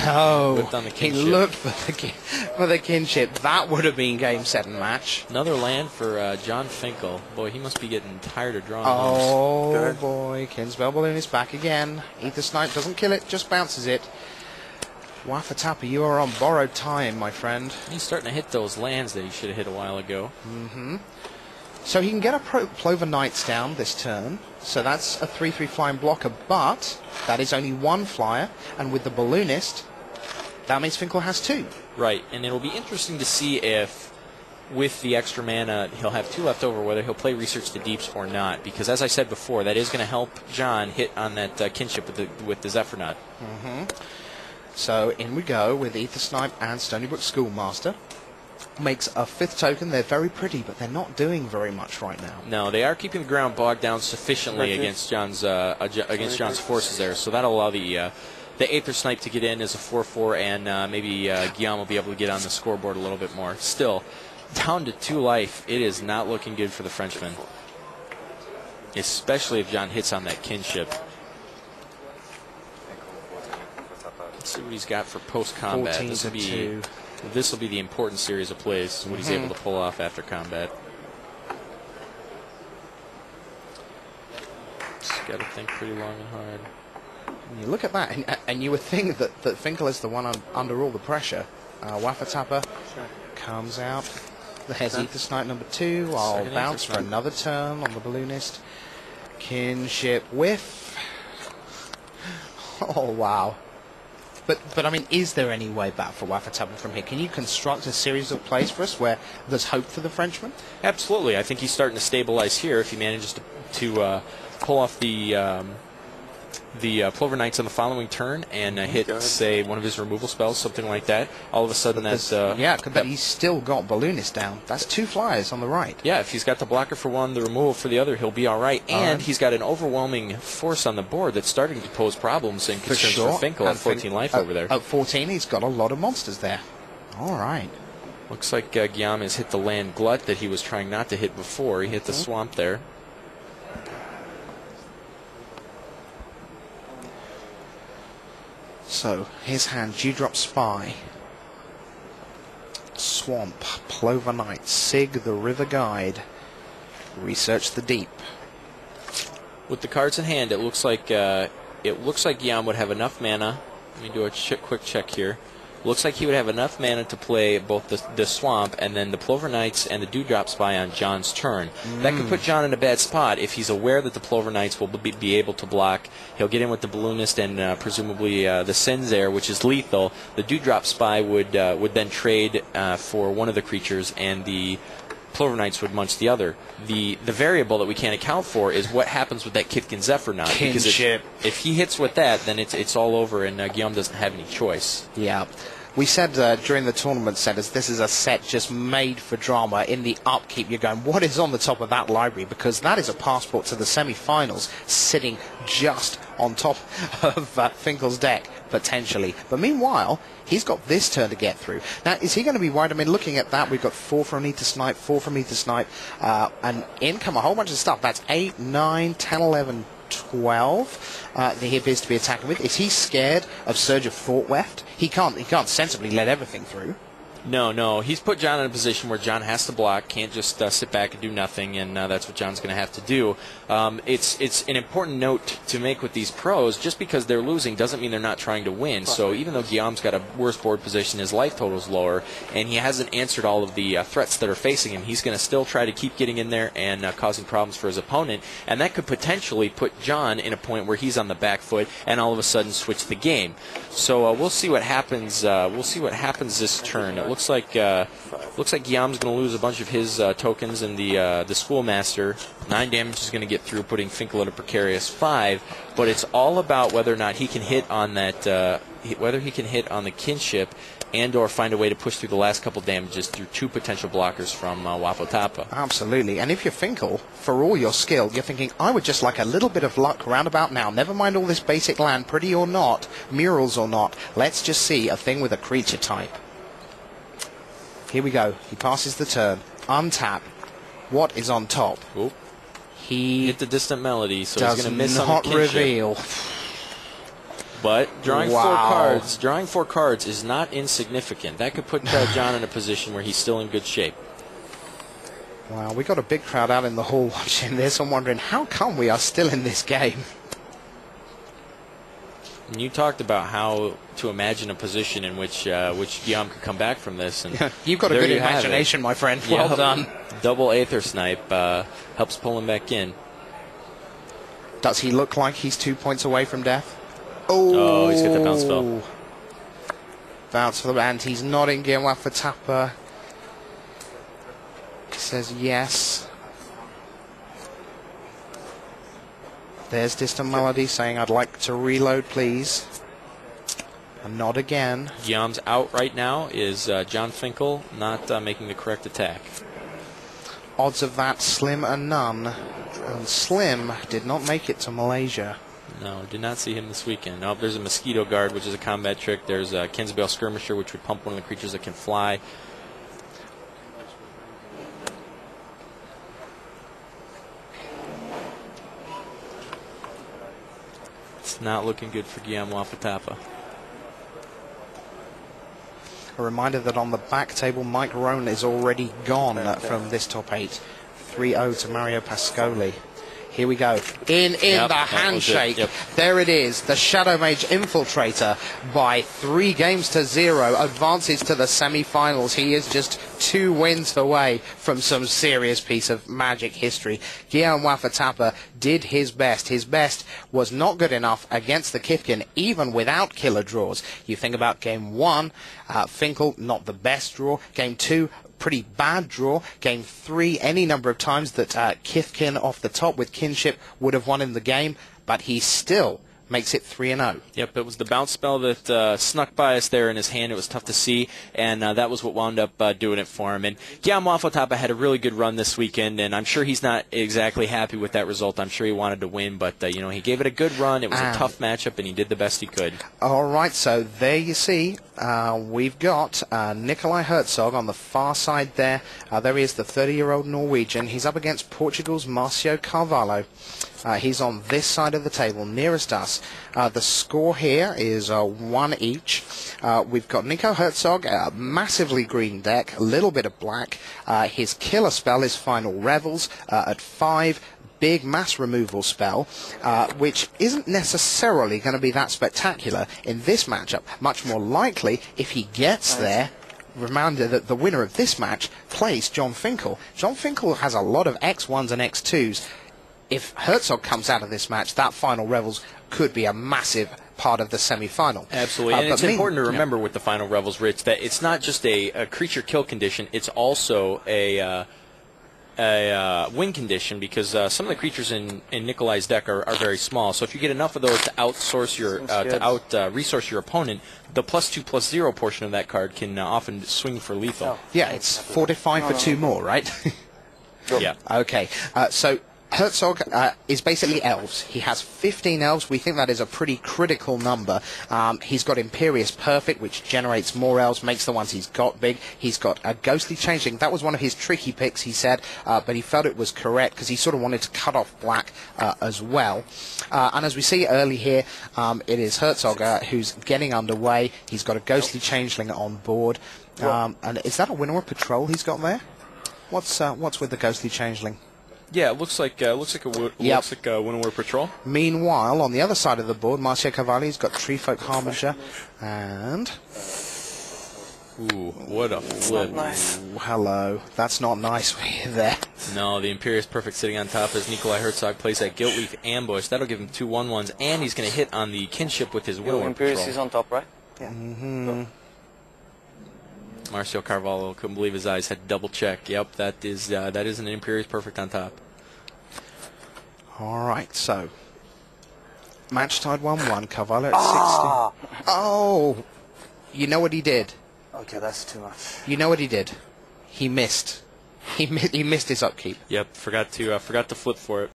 No, on the he kinship. looked for the kinship. That would have been game, set, and match. Another land for John Finkel. Boy, he must be getting tired of drawing Oh, those. boy. Kinsbell Balloon is back again. Ether Snipe doesn't kill it, just bounces it. Waffatapa, you are on borrowed time, my friend. He's starting to hit those lands that he should have hit a while ago. So he can get a Plover Knights down this turn. So that's a 3/3 flying blocker, but that is only one flyer. And with the Balloonist, that means Finkel has two. Right, and it'll be interesting to see if, with the extra mana, he'll have two left over, whether he'll play Research the Deeps or not. Because as I said before, that is going to help John hit on that kinship with the Zephyr. So in we go with Ether Snipe and Stonybrook Schoolmaster. Makes a fifth token. They're very pretty, but they're not doing very much right now. No, they are keeping the ground bogged down sufficiently against John's forces there. So that'll allow the Aether Snipe to get in as a 4/4, and maybe Guillaume will be able to get on the scoreboard a little bit more. Still, down to 2 life, it is not looking good for the Frenchman. Especially if John hits on that kinship. Let's see what he's got for post-combat. This will be the important series of plays, what he's able to pull off after combat. Just got to think pretty long and hard. You look at that, and you would think that Finkel is the one under all the pressure. Waffatapa comes out. There's Ether Snipe number 2. I'll bounce for another turn on the Balloonist. Kinship whiff. Oh, wow. But I mean, is there any way back for Waffatapa from here? Can you construct a series of plays for us where there's hope for the Frenchman? Absolutely. I think he's starting to stabilize here if he manages to pull off the Plover Knights on the following turn and hit, say, one of his removal spells, something like that. All of a sudden, but he's still got Balloonist down. That's 2 flyers on the right. Yeah, if he's got the blocker for one, the removal for the other, he'll be all right. And he's got an overwhelming force on the board that's starting to pose problems and concerns for Finkel at 14 life over there. At 14, he's got a lot of monsters there. All right. Looks like Guillaume has hit the land glut that he was trying not to hit before. He hit the swamp there. So, his hand, Dewdrop Spy, Swamp, Plover Knight, Sig, the River Guide, Research the Deep. With the cards in hand, it looks like Guillaume would have enough mana. Let me do a quick check here. Looks like he would have enough mana to play both the Swamp and then the Plover Knights and the Dewdrop Spy on John's turn. That could put John in a bad spot if he's aware that the Plover Knights will be able to block. He'll get in with the Balloonist and presumably the Sinzair, which is lethal. The Dewdrop Spy would then trade for one of the creatures, and the Plover Knights would munch the other. The variable that we can't account for is what happens with that Kitkin Zephyr Knot. Because if he hits with that, then it's all over, and Guillaume doesn't have any choice. Yeah. We said during the tournament centers, this is a set just made for drama. In the upkeep, you're going, what is on the top of that library? Because that is a passport to the semi-finals, sitting just on top of Finkel's deck, potentially. But meanwhile, he's got this turn to get through. Now, is he going to be worried? I mean, looking at that, we've got 4 from Ether Snipe, 4 from Ether Snipe, and in come a whole bunch of stuff. That's 8, 9, 10, 11, 12 that he appears to be attacking with. Is he scared of Surge of Thought Weft? He can't sensibly let everything through. No. He's put John in a position where John has to block, can't just sit back and do nothing, and that's what John's going to have to do. It's an important note to make with these pros. Just because they're losing doesn't mean they're not trying to win. So even though Guillaume's got a worse board position, his life total's lower, and he hasn't answered all of the threats that are facing him, he's going to still try to keep getting in there and causing problems for his opponent, and that could potentially put John in a point where he's on the back foot and all of a sudden switch the game. So we'll see what happens. We'll see what happens this turn. It looks like Guillaume's going to lose a bunch of his tokens, and the Schoolmaster 9 damage is going to get through, putting Finkel at a precarious 5. But it's all about whether or not he can hit on that, whether he can hit on the kinship, and/or find a way to push through the last couple damages through 2 potential blockers from Waffatapa. Absolutely. And if you're Finkel, for all your skill, you're thinking, I would just like a little bit of luck roundabout now. Never mind all this basic land, pretty or not, murals or not. Let's just see a thing with a creature type. Here we go. He passes the turn. Untap. What is on top? Oop. He hit the Distant Melody, so he's going to miss on the kinship. kinship. Reveal. But drawing four cards is not insignificant. That could put John in a position where he's still in good shape. Wow, we got a big crowd out in the hall watching this and wondering how come we are still in this game. And you talked about how to imagine a position in which Guillaume could come back from this. And you've got a good imagination, my friend. Well done. Double Aether Snipe helps pull him back in. Does he look like he's 2 points away from death? Oh, he's got the bounce spell. Bounce for the and he's nodding Guillaume for Tapper. He says yes. There's Distant Melody saying, I'd like to reload, please. And nod again. Guillaume's out right now is John Finkel not making the correct attack. Odds of that slim and none. And Slim did not make it to Malaysia. No, did not see him this weekend. Oh, there's a Mosquito Guard, which is a combat trick. There's a Kinsbale Skirmisher, which would pump one of the creatures that can fly. It's not looking good for Guillaume Wafatapa. A reminder that on the back table, Mike Rohn is already gone from this top 8. 3-0 to Mario Pascoli. Here we go. In the handshake. Yep. There it is. The Shadow Mage Infiltrator by 3-0 advances to the semi-finals. He is just 2 wins away from some serious piece of Magic history. Guillaume Wafatapa did his best. His best was not good enough against the Kifkin, even without killer draws. You think about Game 1, Finkel, not the best draw. Game 2, pretty bad draw. Game 3, any number of times that Kifkin off the top with Kinship would have won in the game, but he still makes it 3-0. Yep, it was the bounce spell that snuck by us there in his hand. It was tough to see, and that was what wound up doing it for him. And Guillaume Wafatapa had a really good run this weekend, and I'm sure he's not exactly happy with that result. I'm sure he wanted to win, but he gave it a good run. It was a tough matchup, and he did the best he could. All right, so there you see, we've got Nikolai Herzog on the far side there. There he is, the 30-year-old Norwegian. He's up against Portugal's Marcio Carvalho. He's on this side of the table, nearest us. The score here is 1 each. We've got Nico Herzog, a massively green deck, a little bit of black. His killer spell is Final Revels at 5. Big mass removal spell, which isn't necessarily going to be that spectacular in this matchup. Much more likely, if he gets there, reminder that the winner of this match plays John Finkel. John Finkel has a lot of X1s and X2s. If Herzog comes out of this match, that Final Revels could be a massive part of the semi-final. Absolutely, and it's important to remember with the Final Revels, Rich, that it's not just a creature kill condition, it's also a win condition, because some of the creatures in Nikolai's deck are very small. So if you get enough of those to outsource your resource your opponent, the +2/+0 portion of that card can often swing for lethal. Yeah, it's 45 for 2 more, right? Yeah. Okay, so Herzog is basically elves. He has 15 elves. We think that is a pretty critical number. He's got Imperious Perfect, which generates more elves, makes the ones he's got big. He's got a Ghostly Changeling. That was one of his tricky picks, he said, but he felt it was correct because he sort of wanted to cut off black as well. And as we see early here, it is Herzog who's getting underway. He's got a Ghostly Changeling on board. And is that a Winnower Patrol he's got there? What's with the Ghostly Changeling? Yeah, it looks like a Winnower Patrol. Meanwhile, on the other side of the board, Marcio Cavalli's got Treefolk Harbinger, and ooh, what a flip! Nice. Ooh, hello, that's not nice there. No, the Imperious Perfect sitting on top as Nikolai Herzog plays that Guiltleaf Ambush. That'll give him 2 1/1s, and he's going to hit on the Kinship with his Winnower Patrol. Imperious is on top, right? Yeah. Mm-hmm. Marcio Carvalho couldn't believe his eyes, had to double check. Yep, that is an Imperious Perfect on top. All right, so match tied 1-1. Carvalho at 60. Oh, you know what he did? Okay, that's too much. You know what he did? He missed. He missed his upkeep. Yep, forgot to flip for it.